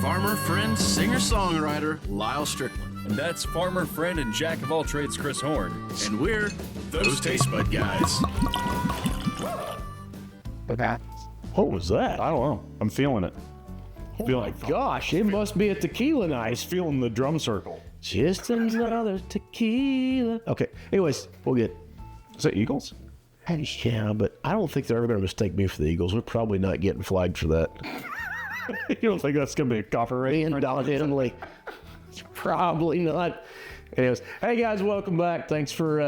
farmer, friend, singer-songwriter, Lyal Strickland. And that's farmer, friend, and jack of all trades, Chris Horn. And we're those Tastebudguys. What was that? I don't know. I'm feeling it. Gosh, it must be a tequila night. Feeling the drum circle. Just another tequila. Okay, anyways, we'll get. Is that Eagles? Yeah, but I don't think they're ever going to mistake me for the Eagles. We're probably not getting flagged for that. You don't think that's going to be a copyright? Indefinitely. Probably not. Anyways, hey guys, welcome back. Thanks for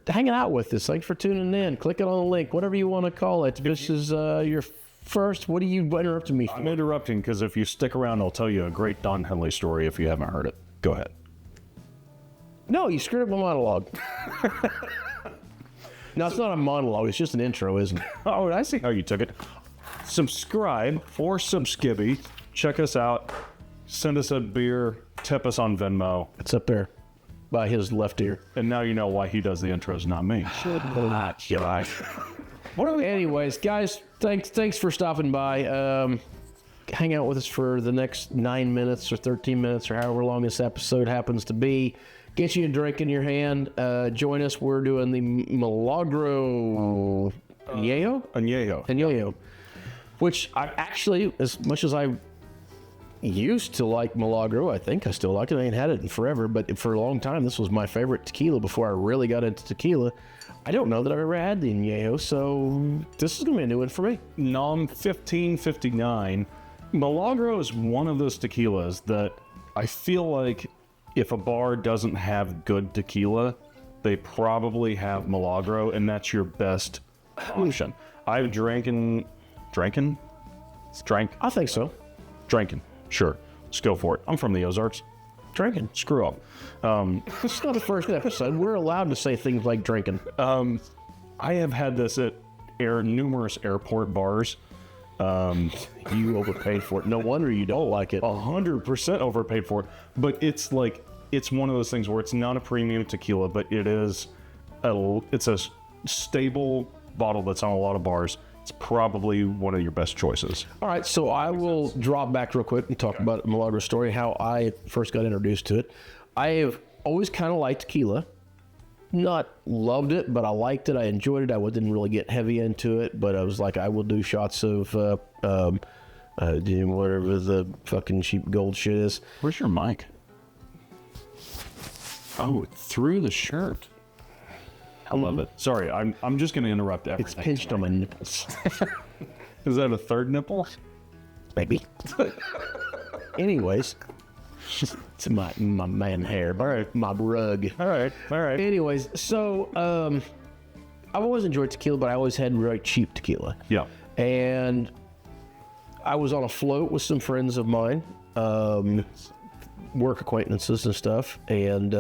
hanging out with us. Thanks for tuning in. Clicking on the link, whatever you want to call it. This is your first. What are you interrupting me for? I'm interrupting because if you stick around, I'll tell you a great Don Henley story if you haven't heard it. Go ahead. No, you screwed up my monologue. No, it's not a monologue. It's just an intro, isn't it? Oh, I see how you took it. Subscribe for Subskibby. Check us out. Send us a beer. Tip us on Venmo. It's up there by his left ear. And now you know why he does the intros, not me. Anyways, guys, thanks for stopping by. Hang out with us for the next 9 minutes or 13 minutes or however long this episode happens to be. Get you a drink in your hand. Join us. We're doing the Milagro Anejo, which I actually, as much as I used to like Milagro, I think I still like it. I ain't had it in forever, but for a long time, this was my favorite tequila before I really got into tequila. I don't know that I've ever had the Anejo, so this is going to be a new one for me. NOM 1559. Milagro is one of those tequilas that I feel like if a bar doesn't have good tequila, they probably have Milagro, and that's your best option. I've drank. I think so. Drinking. Sure. Let's go for it. I'm from the Ozarks. Drinking. Screw up. It's not the first episode. We're allowed to say things like drinking. I have had this at numerous airport bars. You overpaid for it. No wonder you don't like it. 100% overpaid for it. But it's like, it's one of those things where it's not a premium tequila, but it's a stable bottle that's on a lot of bars. It's probably one of your best choices. All right, so I will drop back real quick and talk about Milagro story, how I first got introduced to it. I have always kind of liked tequila. Not loved it, but I liked it. I enjoyed it. I didn't really get heavy into it, but I was like, I will do shots of whatever the fucking cheap gold shit is. Where's your mic? Oh, through the shirt. I love it. Sorry, I'm just going to interrupt everything. It's pinched on my nipples. Is that a third nipple? Maybe. Anyways, it's my man hair. All right, my rug. All right. Anyways, so I've always enjoyed tequila, but I always had really cheap tequila. Yeah. And I was on a float with some friends of mine, work acquaintances and stuff, and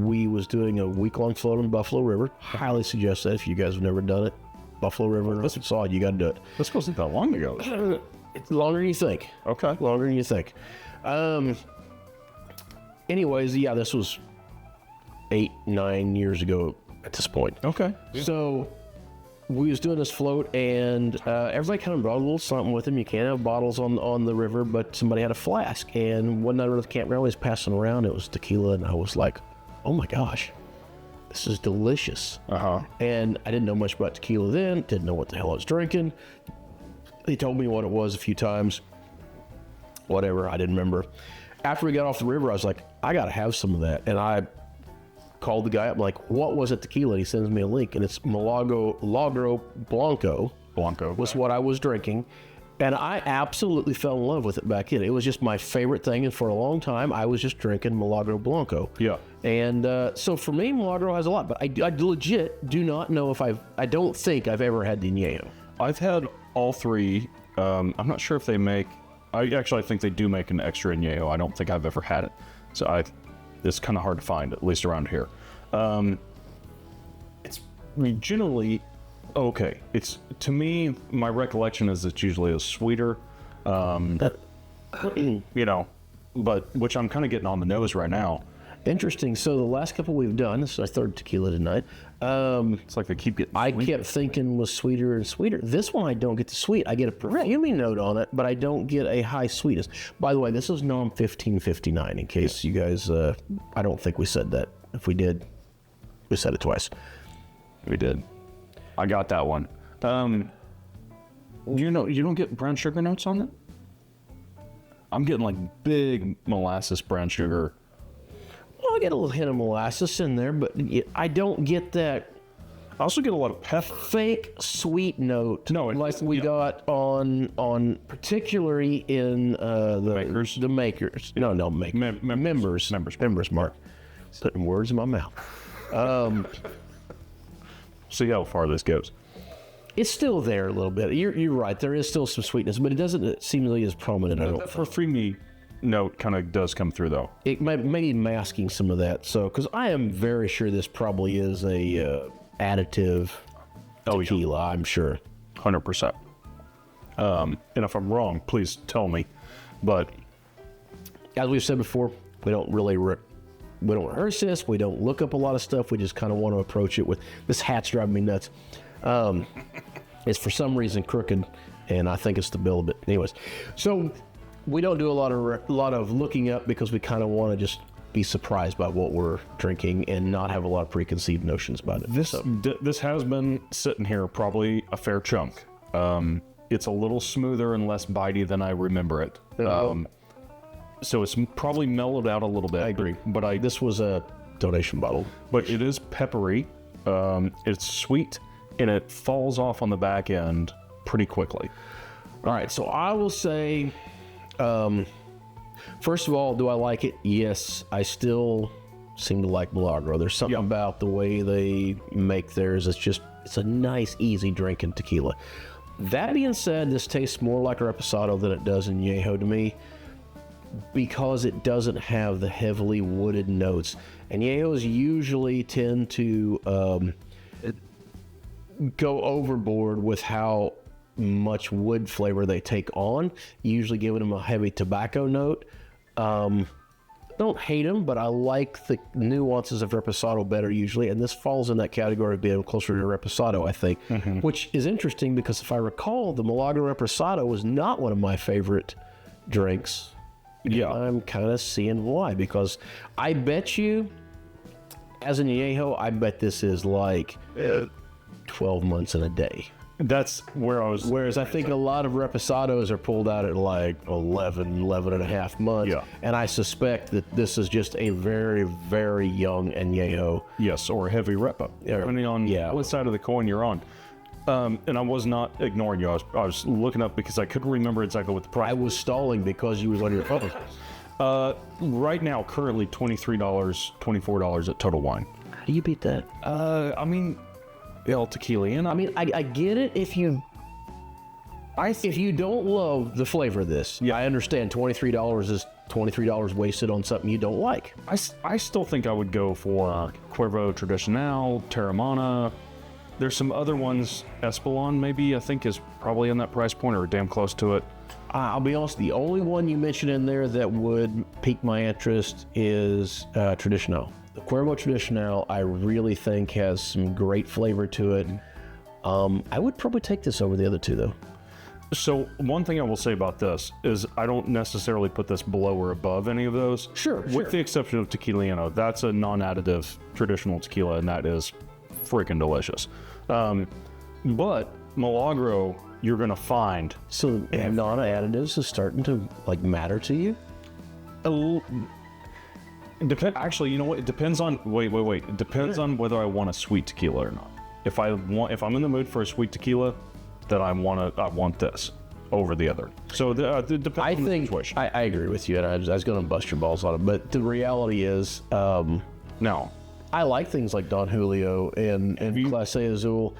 we was doing a week-long float on Buffalo River. Highly suggest that if you guys have never done it. Buffalo River, Arkansas, you got to do it. This wasn't that long ago. It's longer than you think. Okay. Longer than you think. Anyways, yeah, this was 8-9 years ago at this point. Okay. So we was doing this float, and everybody kind of brought a little something with them. You can't have bottles on the river, but somebody had a flask. And one night at the campground, was passing around. It was tequila, and I was like, oh my gosh, this is delicious. Uh-huh. And I didn't know much about tequila then. Didn't know what the hell I was drinking. They told me what it was a few times. Whatever, I didn't remember. After we got off the river, I was like, I got to have some of that. And I called the guy up, like, what was it tequila? And he sends me a link, and it's Milagro Blanco. Blanco was what I was drinking. And I absolutely fell in love with it back then. It was just my favorite thing. And for a long time, I was just drinking Milagro Blanco. Yeah. And so for me, Milagro has a lot. But I legit do not know if I don't think I've ever had the Anejo. I've had all three. I'm not sure if they make... I think they do make an extra Anejo. I don't think I've ever had it. So it's kind of hard to find, at least around here. It's generally okay. It's, to me, my recollection is it's usually a sweeter, you know, but which I'm kind of getting on the nose right now. Interesting. So the last couple we've done, this is our third tequila tonight. It's like they keep getting I sweeter. kept thinking was sweeter and sweeter. This one I don't get the sweet. I get a perfumey note on it, but I don't get a high sweetness. By the way, this is NOM 1559. In case you guys, I don't think we said that. If we did, we said it twice. We did. I got that one. You don't get brown sugar notes on it? I'm getting like big molasses brown sugar. Well, I get a little hint of molasses in there, but I don't get that I also get a lot of pepper. fake sweet note. No, like we got on particularly in the Makers? The makers. No, members. Members. Mark, putting words in my mouth. See how far this goes. It's still there a little bit. You're right. There is still some sweetness, but it doesn't seem really as prominent. I don't That think. perfumey note kind of does come through though. It may be masking some of that. So, because I am very sure this probably is a additive tequila. I'm sure. 100%. And if I'm wrong, please tell me. But As we've said before, we don't really we don't rehearse this. We don't look up a lot of stuff. We just kind of want to approach it with this hat's driving me nuts. It's for some reason crooked, and I think it's the bill of it. Anyways, so we don't do a lot of looking up because we kind of want to just be surprised by what we're drinking and not have a lot of preconceived notions about it. this has been sitting here probably a fair chunk. It's a little smoother and less bitey than I remember it. So it's probably mellowed out a little bit. I agree. But This was a donation bottle. But it is peppery. It's sweet, and it falls off on the back end pretty quickly. All right, so I will say, first of all, do I like it? Yes, I still seem to like Milagro. There's something about the way they make theirs. It's a nice, easy drinking tequila. That being said, this tastes more like a Reposado than it does in Anejo to me, because it doesn't have the heavily wooded notes. And Añejos usually tend to go overboard with how much wood flavor they take on, usually giving them a heavy tobacco note. Don't hate them, but I like the nuances of Reposado better usually, and this falls in that category of being closer to Reposado, I think, which is interesting because if I recall, the Milagro Reposado was not one of my favorite drinks. Yeah. I'm kind of seeing why, because I bet you, as an Añejo, I bet this is like 12 months in a day. That's where I was. Whereas I think a lot of Reposados are pulled out at like 11 and a half months. Yeah. And I suspect that this is just a very, very young Añejo. Yes, or a heavy repo, depending on what side of the coin you're on. And I was not ignoring you. I was looking up because I couldn't remember exactly what the price. I was stalling because you was on your phone. Right now, currently $23, $24 at Total Wine. How do you beat that? I mean, El Tequila. And I mean, I get it if you don't love the flavor of this. Yeah. I understand $23 is $23 wasted on something you don't like. I still think I would go for Cuervo Tradicional, Terramana. There's some other ones, Espolon maybe, I think is probably in that price point or damn close to it. I'll be honest, the only one you mentioned in there that would pique my interest is Tradicional. The Cuervo Tradicional, I really think has some great flavor to it. I would probably take this over the other two, though. So one thing I will say about this is I don't necessarily put this below or above any of those. Sure. With the exception of Tequiliano. That's a non-additive traditional tequila, and that is freaking delicious. But Milagro, you're going to find... So non-additives is starting to matter to you? Actually, you know what? It depends on... Wait. It depends on whether I want a sweet tequila or not. If I'm in the mood for a sweet tequila, then I want this over the other. So it depends on the situation. I agree with you, and I was going to bust your balls on it. But the reality is, Now, I like things like Don Julio and Clase Azul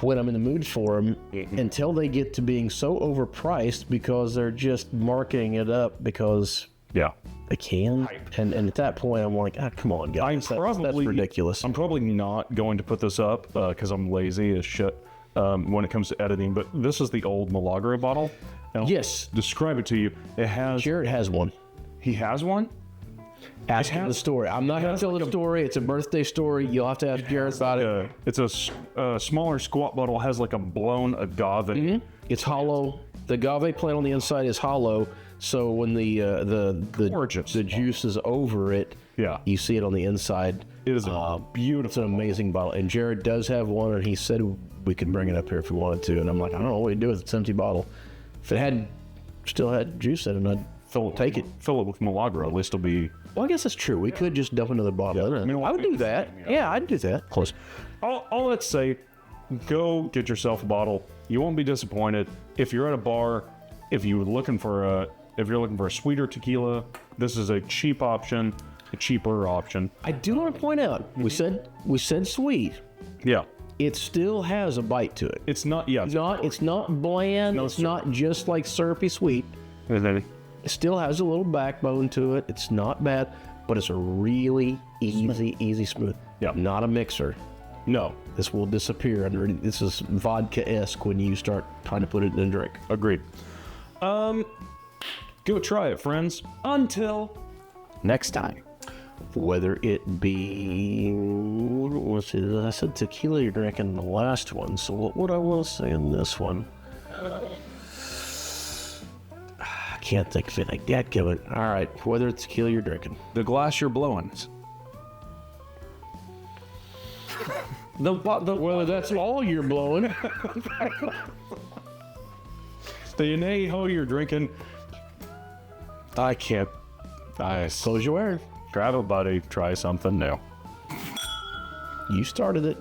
when I'm in the mood for them, until they get to being so overpriced because they're just marketing it up because they can. And at that point, I'm like, come on, guys, that's ridiculous. I'm probably not going to put this up because I'm lazy as shit when it comes to editing. But this is the old Milagro bottle. And I'll Yes. describe it to you. It has. Jared has one. He has one. Ask him the story. I'm not going to tell the story. It's a birthday story. You'll have to ask Jared about it. It's a smaller squat bottle. Has like a blown agave. It's hollow. The agave plant on the inside is hollow, so when the juice is over it, you see it on the inside. It is a beautiful. It's an amazing bottle. And Jared does have one, and he said we could bring it up here if we wanted to. And I'm like, I don't know what to do with it. It's an empty bottle. If it still had juice in it, I'd take it. Fill it with Milagro. At least it'll be. Well, I guess that's true. We could just dump another bottle in it. I would do that. Yeah, I'd do that. Close. All let's say, go get yourself a bottle. You won't be disappointed. If you're at a bar, if you're looking for a sweeter tequila, this is a cheap option, a cheaper option. I do want to point out, we said sweet. Yeah. It still has a bite to it. It's not. Yeah. It's not bland. No, it's not just like syrupy sweet. It still has a little backbone to it. It's not bad, but it's a really easy smooth. Yeah. Not a mixer. No. This will disappear under. This is vodka-esque when you start trying to put it in a drink. Agreed. Go try it, friends. Until next time. Whether it be, I said tequila you're drinking in the last one, so what would I want to say in this one? I can't think of it like that, Kevin. All right, whether it's tequila you're drinking. The glass you're blowing. Whether that's all you're blowing. The Anejo you're drinking. I can't. Close your ear. Grab a buddy, try something new. You started it.